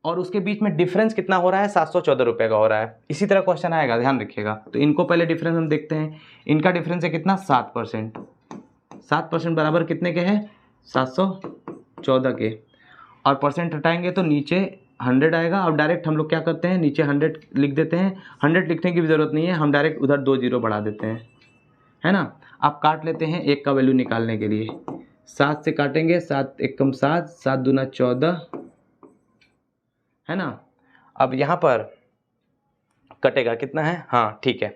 और उसके बीच में डिफरेंस कितना हो रहा है, 714 रुपये का हो रहा है। इसी तरह क्वेश्चन आएगा, ध्यान रखिएगा। तो इनको पहले डिफरेंस हम देखते हैं। इनका डिफरेंस है कितना, 7%। 7% बराबर कितने के हैं, 714 के। और परसेंट हटाएंगे तो नीचे 100 आएगा। और डायरेक्ट हम लोग क्या करते हैं, नीचे 100 लिख देते हैं। 100 लिखने की भी ज़रूरत नहीं है, हम डायरेक्ट उधर 2 0 बढ़ा देते हैं, है ना। आप काट लेते हैं एक का वैल्यू निकालने के लिए। 7 से काटेंगे, 7 एकम 7, 7 दूना 14, है ना। अब यहाँ पर कटेगा कितना है, हाँ ठीक है।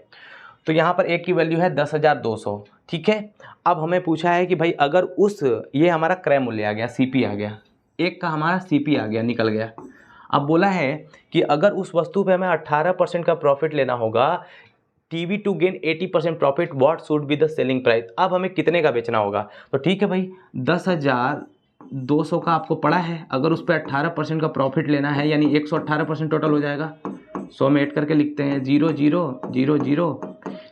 तो यहाँ पर एक की वैल्यू है 10,200। ठीक है, अब हमें पूछा है कि भाई अगर ये हमारा क्रय मूल्य आ गया, सीपी आ गया, एक का हमारा सीपी आ गया, निकल गया। अब बोला है कि अगर उस वस्तु पे हमें 18% का प्रॉफिट लेना होगा, TV to gain 80% profit, what should be the selling price. अब हमें कितने का बेचना होगा, तो ठीक है भाई 10,200 का आपको पड़ा है। अगर उस पर 18% का प्रॉफिट लेना है, यानी 118% टोटल हो जाएगा। 100 में ऐड करके लिखते हैं 0 0 0 0,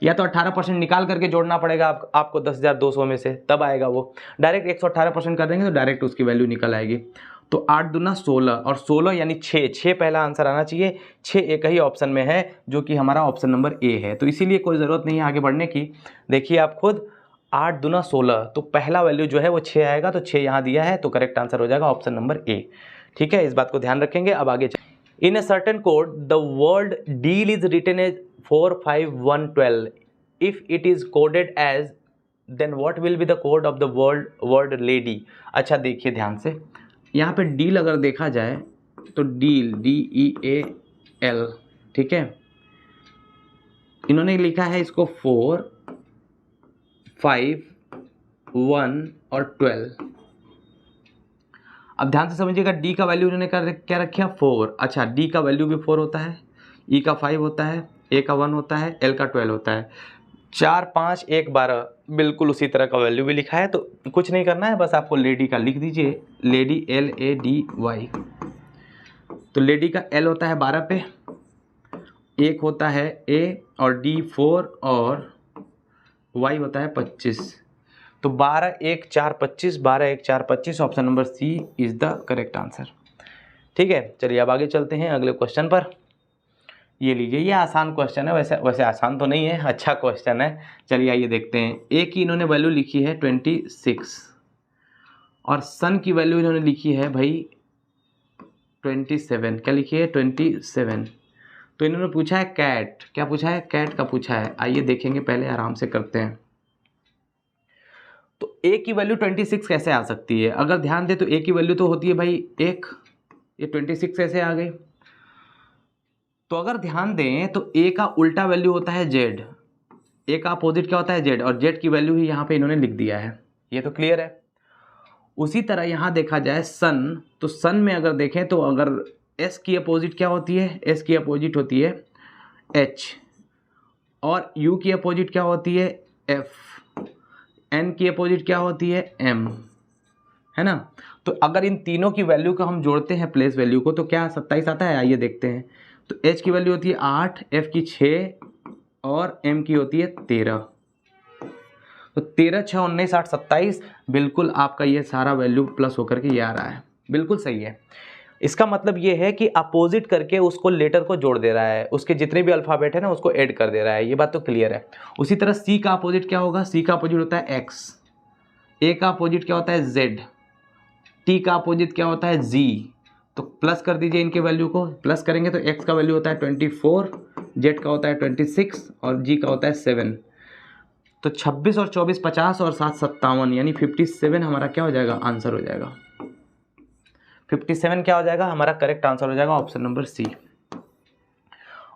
या तो 18% निकाल करके जोड़ना पड़ेगा आपको 10,200 में से, तब आएगा वो। डायरेक्ट 118% कर देंगे तो डायरेक्ट उसकी वैल्यू निकल आएगी। तो 8 दूना 16 और 16 यानी 6 पहला आंसर आना चाहिए। 6 एक ही ऑप्शन में है, जो कि हमारा ऑप्शन नंबर ए है। तो इसीलिए कोई ज़रूरत नहीं है आगे बढ़ने की। देखिए आप खुद, 8 दूना 16, तो पहला वैल्यू जो है वो 6 आएगा, तो 6 यहाँ दिया है, तो करेक्ट आंसर हो जाएगा ऑप्शन नंबर ए। ठीक है, इस बात को ध्यान रखेंगे। अब आगे in a certain code the word deal is written as 45112। If it is coded as, then what will be the code of the word lady. अच्छा देखिए ध्यान से, यहाँ पे डील अगर देखा जाए तो डील DEAL, ठीक है। इन्होंने लिखा है इसको 4 5 1 और 12। अब ध्यान से समझिएगा, डी का वैल्यू इन्होंने क्या रखा, 4। अच्छा, डी का वैल्यू भी 4 होता है, ई का 5 होता है, ए का 1 होता है, एल का 12 होता है। 4 5 1 12, बिल्कुल उसी तरह का वैल्यू भी लिखा है। तो कुछ नहीं करना है, बस आपको लेडी का लिख दीजिए, लेडी LADY। तो लेडी का L होता है 12 पे, एक होता है A और D 4 और Y होता है 25। तो 12 1 4 25, 12 1 4 25, option number C is the correct answer. ठीक है, चलिए अब आगे चलते हैं अगले क्वेश्चन पर। ये लीजिए, ये आसान क्वेश्चन है, वैसे आसान तो नहीं है, अच्छा क्वेश्चन है। चलिए आइए देखते हैं। ए की इन्होंने वैल्यू लिखी है 26 और सन की वैल्यू इन्होंने लिखी है भाई 27। क्या लिखी है, 27। तो इन्होंने पूछा है कैट, क्या पूछा है, कैट का पूछा है। आइए देखेंगे, पहले आराम से करते हैं। तो ए की वैल्यू 26 कैसे आ सकती है, अगर ध्यान दे तो ए की वैल्यू तो होती है भाई 1, ये 26 कैसे आ गई। तो अगर ध्यान दें तो ए का उल्टा वैल्यू होता है जेड, ए का अपोजिट क्या होता है जेड, और जेड की वैल्यू ही यहाँ पे इन्होंने लिख दिया है, ये तो क्लियर है। उसी तरह यहाँ देखा जाए सन, तो सन में अगर देखें तो अगर एस की अपोजिट क्या होती है, एस की अपोजिट होती है एच, और यू की अपोजिट क्या होती है एफ, एन की अपोजिट क्या होती है एम, है ना। तो अगर इन तीनों की वैल्यू को हम जोड़ते हैं प्लेस वैल्यू को तो क्या 27 आता है, आइए देखते हैं। तो एच की वैल्यू होती है 8, एफ की 6 और एम की होती है 13। तो 13, 6, 19, 8, 27, बिल्कुल आपका ये सारा वैल्यू प्लस होकर के ये आ रहा है, बिल्कुल सही है। इसका मतलब ये है कि अपोजिट करके उसको लेटर को जोड़ दे रहा है, उसके जितने भी अल्फ़ाबेट है ना उसको ऐड कर दे रहा है, ये बात तो क्लियर है। उसी तरह सी का अपोजिट क्या होगा, सी का अपोजिट होता है एक्स, ए का अपोजिट क्या होता है जेड, टी का अपोजिट क्या होता है जी। तो प्लस कर दीजिए इनके वैल्यू को, प्लस करेंगे तो एक्स का वैल्यू होता है 24, जेड का होता है 26 और जी का होता है 7। तो 26 और 24 50 और 7 57, यानी 57 हमारा क्या हो जाएगा, आंसर हो जाएगा। 57 क्या हो जाएगा, हमारा करेक्ट आंसर हो जाएगा option number C.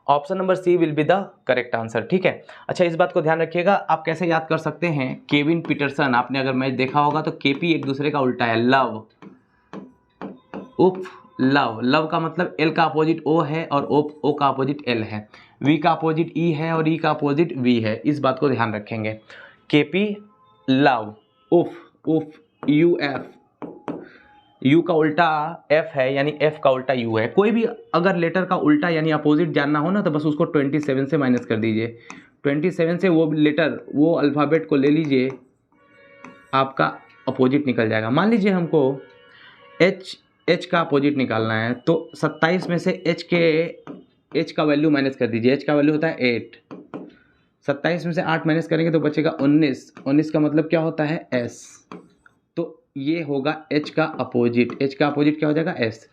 Option number C will be the correct answer, ठीक है। अच्छा, इस बात को ध्यान रखिएगा, आप कैसे याद कर सकते हैं, केविन पीटरसन, आपने अगर मैच देखा होगा तो केपी एक दूसरे का उल्टा है, लव, उफ, लव, लव का मतलब एल का अपोजिट ओ है और ओ का अपोजिट एल है, वी का अपोजिट ई है और ई का अपोजिट वी है, इस बात को ध्यान रखेंगे। केपी लव, उफ, उफ, यू एफ, यू का उल्टा एफ है यानी एफ का उल्टा यू है। कोई भी अगर लेटर का उल्टा यानी अपोजिट जानना हो ना तो बस उसको 27 से माइनस कर दीजिए, 27 से वो लेटर वो अल्फ़ाबेट को ले लीजिए, आपका अपोजिट निकल जाएगा। मान लीजिए हमको एच का अपोजिट निकालना है, तो 27 में से एच का वैल्यू माइनस कर दीजिए, एच का वैल्यू होता है 8, 27 में से 8 माइनस करेंगे तो बचेगा 19, 19 का मतलब क्या होता है एस, तो ये होगा एच का अपोजिट, एच का अपोजिट क्या हो जाएगा एस।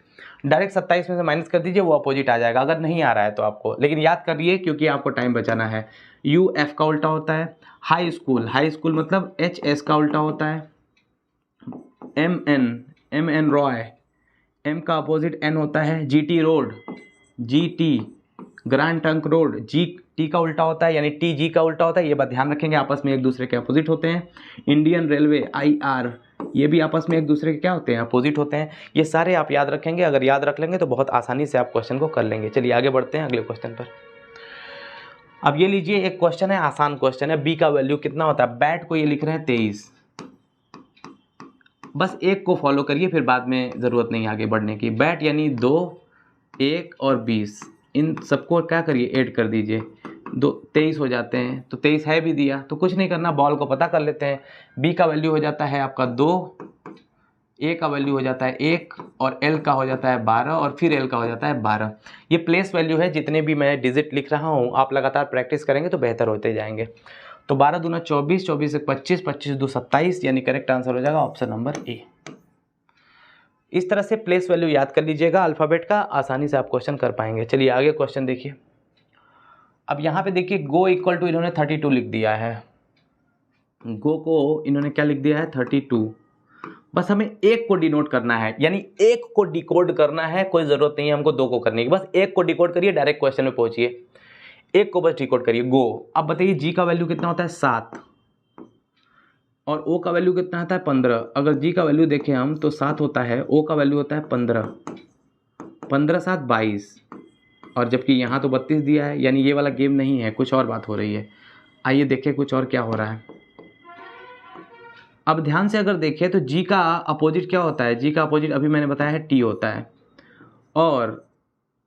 डायरेक्ट 27 में से माइनस कर दीजिए, वो अपोजिट आ जाएगा, अगर नहीं आ रहा है तो आपको, लेकिन याद करिए क्योंकि आपको टाइम बचाना है। यू एफ का उल्टा होता है हाई स्कूल, हाई स्कूल मतलब एच एस का उल्टा होता है एम एन रॉय, एम का अपोजिट एन होता है G T road, G T grand trunk road, G T का उल्टा होता है यानी टी जी का उल्टा होता है, ये बात ध्यान रखेंगे, आपस में एक दूसरे के अपोजिट होते हैं। इंडियन रेलवे आई आर, ये भी आपस में एक दूसरे के क्या होते हैं, अपोजिट होते हैं। ये सारे आप याद रखेंगे, अगर याद रख लेंगे तो बहुत आसानी से आप क्वेश्चन को कर लेंगे। चलिए आगे बढ़ते हैं अगले क्वेश्चन पर। अब ये लीजिए, एक क्वेश्चन है, आसान क्वेश्चन है, बी का वैल्यू कितना होता है, बैट को ये लिख रहे हैं 23, बस एक को फॉलो करिए फिर बाद में ज़रूरत नहीं आगे बढ़ने की। बैट यानी 2, 1 और 20, इन सबको क्या करिए ऐड कर दीजिए, 23 हो जाते हैं। तो 23 है भी दिया तो कुछ नहीं करना, बॉल को पता कर लेते हैं। बी का वैल्यू हो जाता है आपका 2, ए का वैल्यू हो जाता है 1 और एल का हो जाता है 12 और फिर एल का हो जाता है 12। ये प्लेस वैल्यू है, जितने भी मैं डिजिट लिख रहा हूँ आप लगातार प्रैक्टिस करेंगे तो बेहतर होते जाएंगे। तो 12 दूना 24, 24 से 25, 25 दो 27, यानी करेक्ट आंसर हो जाएगा ऑप्शन नंबर ए। इस तरह से प्लेस वैल्यू याद कर लीजिएगा अल्फ़ाबेट का, आसानी से आप क्वेश्चन कर पाएंगे। चलिए आगे क्वेश्चन देखिए। अब यहाँ पे देखिए गो इक्वल टू इन्होंने 32 लिख दिया है, गो को इन्होंने क्या लिख दिया है 32, बस हमें एक को डिनोट करना है यानी एक को डिकोड करना है, कोई ज़रूरत नहीं है हमको दो को करने की, बस एक को डिकोड करिए, डायरेक्ट क्वेश्चन में पहुंचिए, एक को बस डिकोड करिए गो। अब बताइए जी का वैल्यू कितना होता है 7 और ओ का वैल्यू कितना आता है 15। अगर जी का वैल्यू देखें हम तो 7 होता है, ओ का वैल्यू होता है 15, 15 7 22, और जबकि यहाँ तो 32 दिया है, यानी ये वाला गेम नहीं है, कुछ और बात हो रही है। आइए देखें कुछ और क्या हो रहा है। अब ध्यान से अगर देखें तो जी का अपोजिट क्या होता है, जी का अपोजिट अभी मैंने बताया है टी होता है, और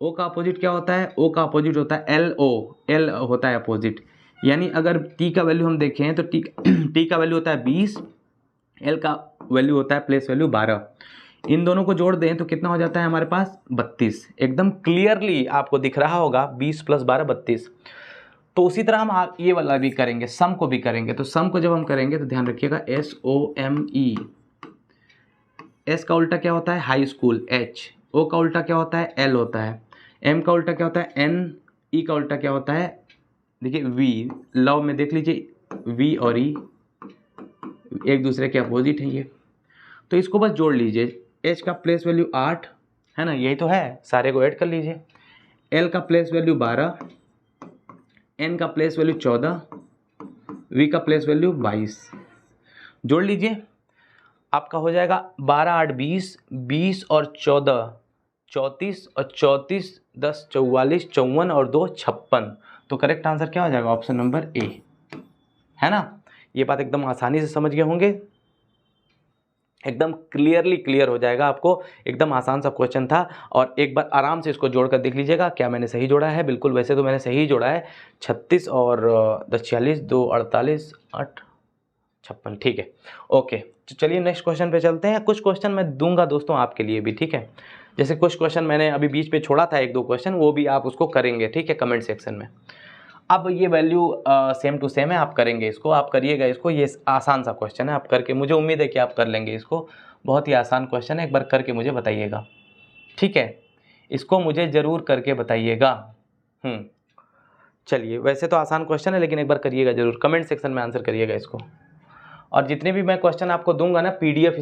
ओ का अपोजिट क्या होता है, ओ का अपोजिट होता है एल, ओ एल होता है अपोजिट, यानी अगर टी का वैल्यू हम देखें तो टी का वैल्यू होता है 20, एल का वैल्यू होता है प्लेस वैल्यू 12, इन दोनों को जोड़ दें तो कितना हो जाता है हमारे पास 32। एकदम क्लियरली आपको दिख रहा होगा 20 + 12 32। तो उसी तरह हम ये वाला भी करेंगे, सम को भी करेंगे। तो सम को जब हम करेंगे तो ध्यान रखिएगा SOME, एस का उल्टा क्या होता है हाई स्कूल H, ओ का उल्टा क्या होता है L होता है, M का उल्टा क्या होता है N, E का उल्टा क्या होता है, देखिए V, लव में देख लीजिए V और E एक दूसरे के अपोजिट हैं ये, तो इसको बस जोड़ लीजिए। H का प्लेस वैल्यू 8 है ना, यही तो है, सारे को ऐड कर लीजिए। L का प्लेस वैल्यू 12, N का प्लेस वैल्यू 14 वी का प्लेस वैल्यू 22, जोड़ लीजिए, आपका हो जाएगा 12 8 20, 20 और 14 34, और 34 10 44, 54 और 2 56। तो करेक्ट आंसर क्या हो जाएगा? ऑप्शन नंबर ए, है ना। ये बात एकदम आसानी से समझ गए होंगे, एकदम क्लियरली क्लियर हो जाएगा आपको, एकदम आसान सा क्वेश्चन था। और एक बार आराम से इसको जोड़कर देख लीजिएगा क्या मैंने सही जोड़ा है। बिल्कुल वैसे तो मैंने सही जोड़ा है, 36 और 10 46, 2 48, 8 56, ठीक है। ओके, तो चलिए नेक्स्ट क्वेश्चन पे चलते हैं। कुछ क्वेश्चन मैं दूंगा दोस्तों आपके लिए भी, ठीक है। जैसे कुछ क्वेश्चन मैंने अभी बीच पे छोड़ा था, एक दो क्वेश्चन, वो भी आप उसको करेंगे, ठीक है, कमेंट सेक्शन में। अब ये वैल्यू सेम टू सेम है, आप करेंगे इसको, आप करिएगा इसको। ये आसान सा क्वेश्चन है, आप करके, मुझे उम्मीद है कि आप कर लेंगे इसको। बहुत ही आसान क्वेश्चन है, एक बार करके मुझे बताइएगा, ठीक है। इसको मुझे ज़रूर करके बताइएगा। चलिए, वैसे तो आसान क्वेश्चन है, लेकिन एक बार करिएगा ज़रूर, कमेंट सेक्शन में आंसर करिएगा इसको। और जितने भी मैं क्वेश्चन आपको दूंगा ना पीडीएफ,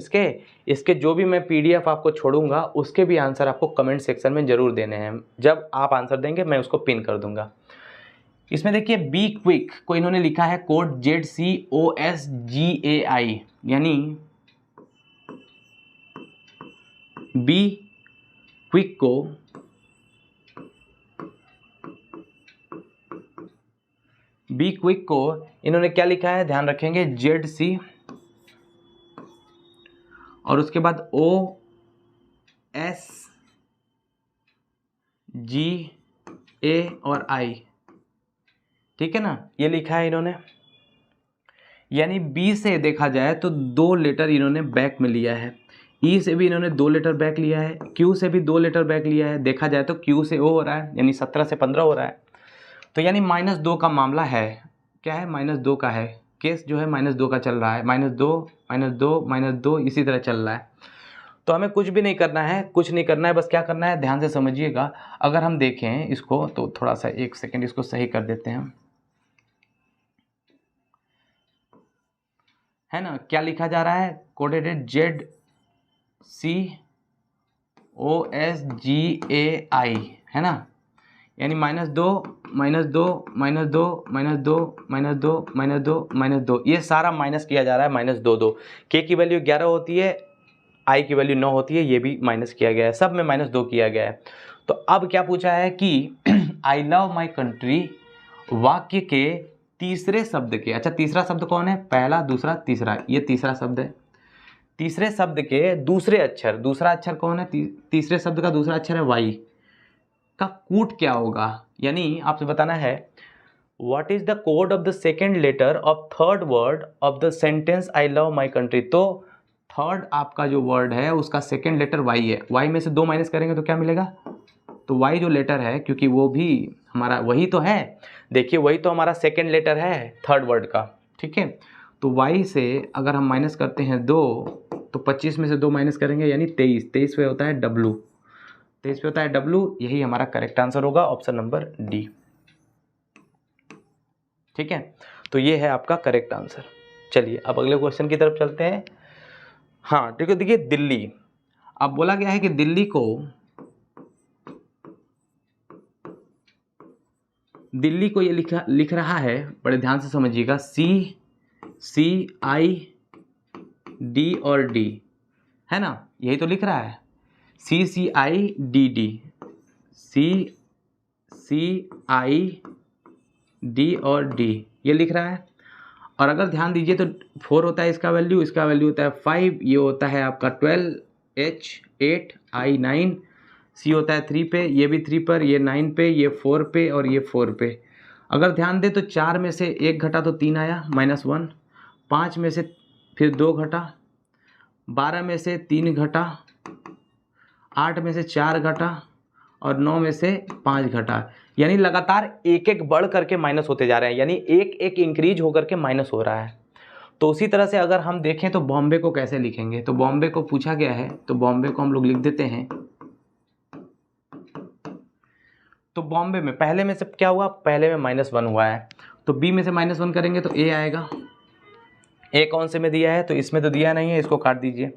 इसके जो भी मैं पीडीएफ आपको छोड़ूंगा, उसके भी आंसर आपको कमेंट सेक्शन में ज़रूर देने हैं। जब आप आंसर देंगे मैं उसको पिन कर दूंगा। इसमें देखिए, बी क्विक को इन्होंने लिखा है कोड ZCOSGAI, यानी बी क्विक को इन्होंने क्या लिखा है, ध्यान रखेंगे, ZC और उसके बाद OSGA और I, ठीक है ना, ये लिखा है इन्होंने। यानी बी से देखा जाए तो 2 लेटर इन्होंने बैक में लिया है, ई से भी इन्होंने 2 लेटर बैक लिया है, क्यू से भी 2 लेटर बैक लिया है। देखा जाए तो क्यू से ओ हो रहा है, यानी 17 से 15 हो रहा है। तो यानी -2 का मामला है, क्या है, -2 का है केस, जो है -2 का चल रहा है, -2 -2 -2 इसी तरह चल रहा है। तो हमें कुछ भी नहीं करना है, कुछ नहीं करना है, बस क्या करना है, ध्यान से समझिएगा। अगर हम देखें इसको तो थोड़ा सा, एक सेकेंड, इसको सही कर देते हैं, है ना। क्या लिखा जा रहा है, कोडेड ZCOSGAI, है ना। यानी -2 -2 -2 -2 -2 -2 -2, ये सारा माइनस किया जा रहा है, -2 के की वैल्यू 11 होती है, आई की वैल्यू 9 होती है, ये भी माइनस किया गया है, सब में -2 किया गया है। तो अब क्या पूछा है कि आई लव माई कंट्री वाक्य के तीसरे शब्द के, अच्छा तीसरा शब्द कौन है, पहला दूसरा तीसरा, ये तीसरा शब्द है। तीसरे शब्द के दूसरे अक्षर, दूसरा अक्षर कौन है, तीसरे शब्द का दूसरा अक्षर है वाई, का कूट क्या होगा। यानी आपसे बताना है what is the code of the second letter of third word of the sentence I love my country. तो थर्ड आपका जो वर्ड है उसका सेकेंड लेटर वाई है, वाई में से 2 माइनस करेंगे तो क्या मिलेगा, तो वाई जो लेटर है, क्योंकि वो भी हमारा वही तो है, देखिए वही तो हमारा सेकेंड लेटर है थर्ड वर्ड का, ठीक है। तो वाई से अगर हम माइनस करते हैं 2, तो 25 में से 2 माइनस करेंगे यानी 23, 23 पे होता है डब्लू, 23 पे होता है डब्लू, यही हमारा करेक्ट आंसर होगा, ऑप्शन नंबर डी, ठीक है। तो ये है आपका करेक्ट आंसर। चलिए अब अगले क्वेश्चन की तरफ चलते हैं। हाँ ठीक है, देखिए दिल्ली, अब बोला गया है कि दिल्ली को ये लिख रहा है, बड़े ध्यान से समझिएगा, CCID और D, है ना, यही तो लिख रहा है, CCIDD, CCID और D, ये लिख रहा है। और अगर ध्यान दीजिए तो 4 होता है इसका वैल्यू, इसका वैल्यू होता है 5, ये होता है आपका 12, H 8, I 9, C होता है 3 पे, ये भी 3 पर, ये 9 पे, ये 4 पे और ये 4 पे। अगर ध्यान दें तो 4 में से 1 घटा तो 3 आया, -1, 5 में से फिर 2 घटा, 12 में से 3 घटा, 8 में से 4 घटा और 9 में से 5 घटा, यानी लगातार एक एक बढ़ करके माइनस होते जा रहे हैं, यानी एक एक इंक्रीज होकर के माइनस हो रहा है। तो उसी तरह से अगर हम देखें तो बॉम्बे को कैसे लिखेंगे, तो बॉम्बे को पूछा गया है, तो बॉम्बे को हम लोग लिख देते हैं। तो बॉम्बे में पहले में से क्या हुआ, पहले में -1 हुआ है, तो बी में से -1 करेंगे तो ए आएगा। ए कौन से में दिया है, तो इसमें तो दिया नहीं है, इसको काट दीजिए,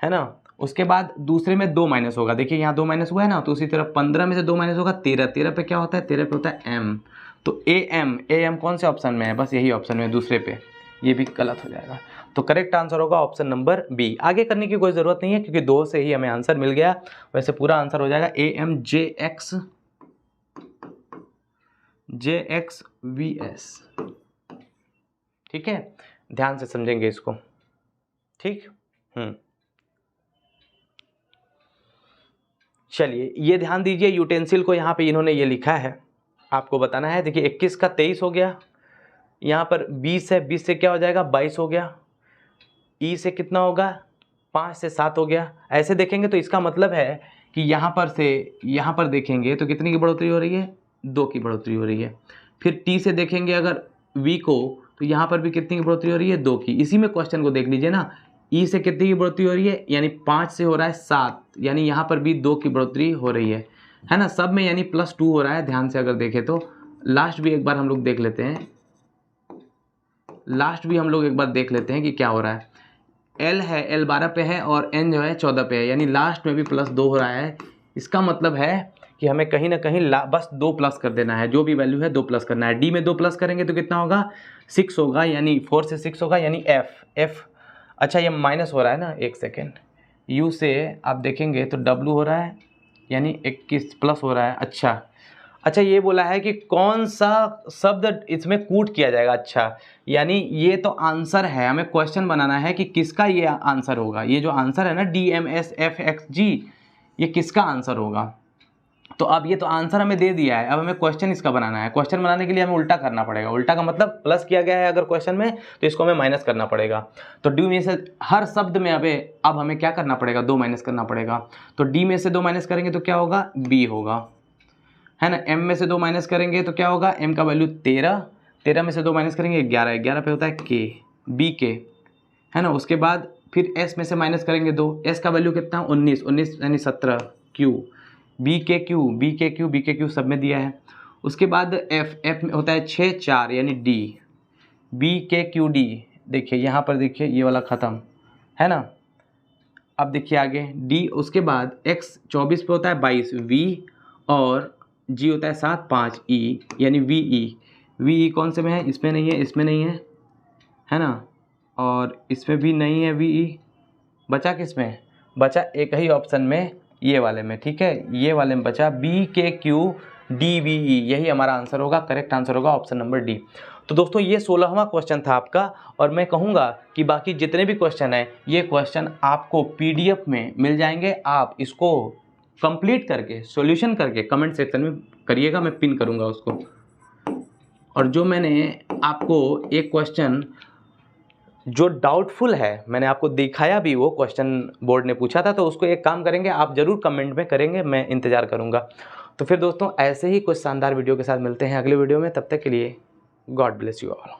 है ना। उसके बाद दूसरे में 2 माइनस होगा, देखिए यहाँ 2 माइनस हुआ है ना, तो उसी तरह 15 में से 2 माइनस होगा 13, 13 पे क्या होता है, 13 पे होता है एम, तो AM कौन से ऑप्शन में है, बस यही ऑप्शन में, दूसरे पे, ये भी गलत हो जाएगा। तो करेक्ट आंसर होगा ऑप्शन नंबर बी। आगे करने की कोई ज़रूरत नहीं है क्योंकि 2 से ही हमें आंसर मिल गया। वैसे पूरा आंसर हो जाएगा AMJXVS। ठीक है, ध्यान से समझेंगे इसको। ठीक, चलिए ये ध्यान दीजिए, यूटेंसिल को यहाँ पे इन्होंने ये लिखा है, आपको बताना है। देखिए 21 का 23 हो गया, यहाँ पर 20 है, 20 से क्या हो जाएगा 22 हो गया, ई से कितना होगा 5 से 7 हो गया। ऐसे देखेंगे तो इसका मतलब है कि यहाँ पर से यहाँ पर देखेंगे तो कितनी की बढ़ोतरी हो रही है, 2 की बढ़ोतरी हो रही है। फिर टी से देखेंगे अगर वी को, तो यहाँ पर भी कितनी की बढ़ोतरी हो रही है, 2 की। इसी में क्वेश्चन को देख लीजिए ना, ई से कितनी की बढ़ोतरी हो रही है, यानी 5 से हो रहा है 7, यानी यहाँ पर भी 2 की बढ़ोतरी हो रही है ना, सब में यानी +2 हो रहा है। ध्यान से अगर देखें तो लास्ट भी एक बार हम लोग देख लेते हैं, कि क्या हो रहा है। एल है, एल 12 पे है और एन जो है 14 पे है, यानी लास्ट में भी +2 हो रहा है। इसका मतलब है कि हमें कहीं ना कहीं बस 2 प्लस कर देना है, जो भी वैल्यू है 2 प्लस करना है। डी में 2 प्लस करेंगे तो कितना होगा 6 होगा, यानी 4 से 6 होगा, यानी एफ। अच्छा ये माइनस हो रहा है ना, एक सेकेंड, यू से आप देखेंगे तो डब्लू हो रहा है, यानी 21 प्लस हो रहा है। अच्छा ये बोला है कि कौन सा शब्द इसमें कूट किया जाएगा। अच्छा यानी ये तो आंसर है, हमें क्वेश्चन बनाना है कि किसका ये आंसर होगा। ये जो आंसर है ना DMSFXG, ये किसका आंसर होगा। तो अब ये तो आंसर हमें दे दिया है, अब हमें क्वेश्चन इसका बनाना है। क्वेश्चन बनाने के लिए हमें उल्टा करना पड़ेगा। उल्टा का मतलब प्लस किया गया है अगर क्वेश्चन में, तो इसको हमें माइनस करना पड़ेगा। तो डी में से हर शब्द में अब हमें क्या करना पड़ेगा, 2 माइनस करना पड़ेगा। तो डी में से 2 माइनस करेंगे तो क्या होगा, बी होगा, है ना। एम में से 2 माइनस करेंगे तो क्या होगा, एम का वैल्यू 13 में से 2 माइनस करेंगे 11 पे होता है के, बी के, है ना। उसके बाद फिर एस में से माइनस करेंगे 2, एस का वैल्यू कितना 19 यानी 17, क्यू, बी के क्यू सब में दिया है। उसके बाद एफ में होता है 6 4 यानी डी, बी के क्यू डी। देखिए यहाँ पर देखिए ये वाला ख़त्म, है ना। अब देखिए आगे डी, उसके बाद एक्स 24 पे होता है 22 वी, और जी होता है 7 5 ई, यानी वी कौन से में है, इसमें नहीं है, इसमें नहीं है ना, और इसमें भी नहीं है वी। बचा किस में, बचा एक ही ऑप्शन में, ये वाले में। ठीक है, ये वाले में बचा बी के क्यू डी वी ई, यही हमारा आंसर होगा। करेक्ट आंसर होगा ऑप्शन नंबर डी। तो दोस्तों ये 16वां क्वेश्चन था आपका, और मैं कहूँगा कि बाकी जितने भी क्वेश्चन हैं ये क्वेश्चन आपको PDF में मिल जाएंगे। आप इसको कंप्लीट करके सॉल्यूशन करके कमेंट सेक्शन में करिएगा, मैं पिन करूँगा उसको। और जो मैंने आपको एक क्वेश्चन जो डाउटफुल है मैंने आपको दिखाया भी, वो क्वेश्चन बोर्ड ने पूछा था, तो उसको एक काम करेंगे, आप ज़रूर कमेंट में करेंगे, मैं इंतज़ार करूँगा। तो फिर दोस्तों ऐसे ही कुछ शानदार वीडियो के साथ मिलते हैं अगले वीडियो में, तब तक के लिए गॉड ब्लेस यू ऑल।